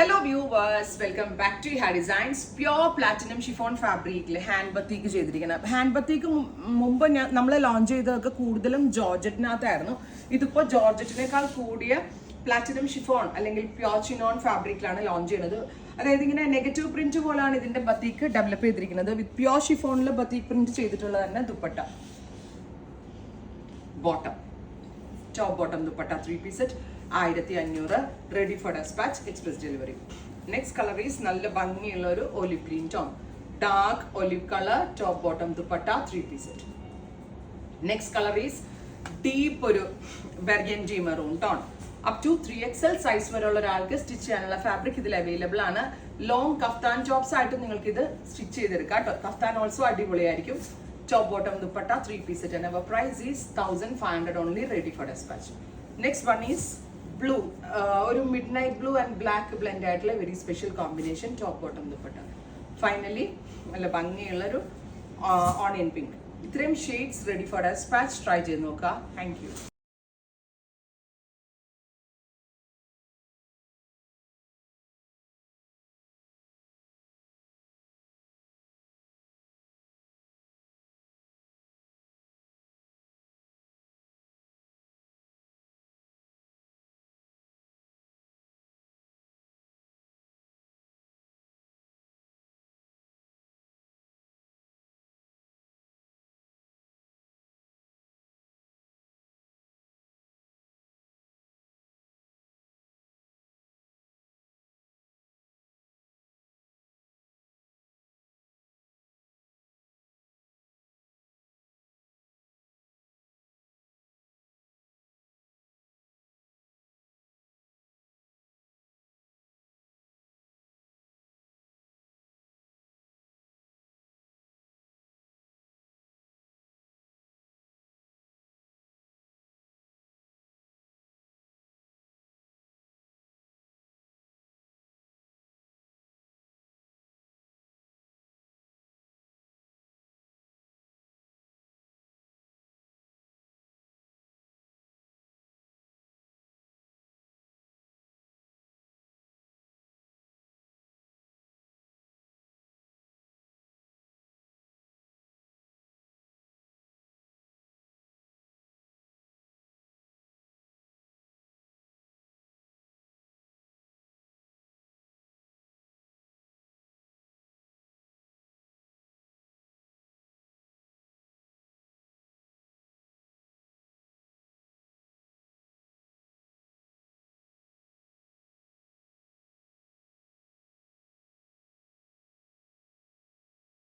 Hello viewers, welcome back to ഹാ designs. Pure platinum chiffon ഫാബ്രിക്കിൽ hand batik ചെയ്തിരിക്കുന്നത്. Hand ബത്തീക്ക് മുമ്പ് നമ്മൾ ലോഞ്ച് ചെയ്തതൊക്കെ കൂടുതലും ജോർജറ്റിനകത്തായിരുന്നു. ഇതിപ്പോൾ ജോർജറ്റിനേക്കാൾ കൂടിയ പ്ലാറ്റിനം ഷിഫോൺ അല്ലെങ്കിൽ പ്യോർ ചിനോൺ ഫാബ്രിക്കിലാണ് ലോഞ്ച് ചെയ്യുന്നത്. അതായത് ഇങ്ങനെ നെഗറ്റീവ് പ്രിന്റ് പോലാണ് ഇതിന്റെ ബത്തീക്ക് ഡെവലപ്പ് ചെയ്തിരിക്കുന്നത്. വിത്ത് പ്യോർ ഷിഫോണിൽ ബത്തീക്ക് പ്രിന്റ് ചെയ്തിട്ടുള്ളത് തന്നെ dupatta, bottom, top bottom dupatta 3-piece set 1500, ready for despatch, express delivery. Next colour is നല്ല ഭംഗിയുള്ള ഒരു olive green tone, dark olive colour, top bottom dupatta 3-piece set. Next colour is deep ഒരു burgundy maroon tone. Up to 3XL size വരെയുള്ള ഒരാൾക്ക് stitch ചെയ്യാനുള്ള fabric ഇതിൽ available ആണ്. Long kaftan jobs ആയിട്ട് നിങ്ങൾക്ക് ഇത് സ്റ്റിച്ച് ചെയ്തെടുക്കാം കേട്ടോ. കഫ്താൻ ഓൾസോ അടിപൊളിയായിരിക്കും. Top bottom dupatta 3-piece set and our price is 1500 only, ready for dispatch. Next one is blue, ഒരു midnight blue and black blend ആയിട്ടുള്ള very special combination, top bottom dupatta. Finally നല്ല ഭംഗിയുള്ളൊരു ഓണിയൻ പിങ്ക്. ഇത്രയും shades ready for dispatch. Try ചെയ്ത് നോക്കുക. Thank U.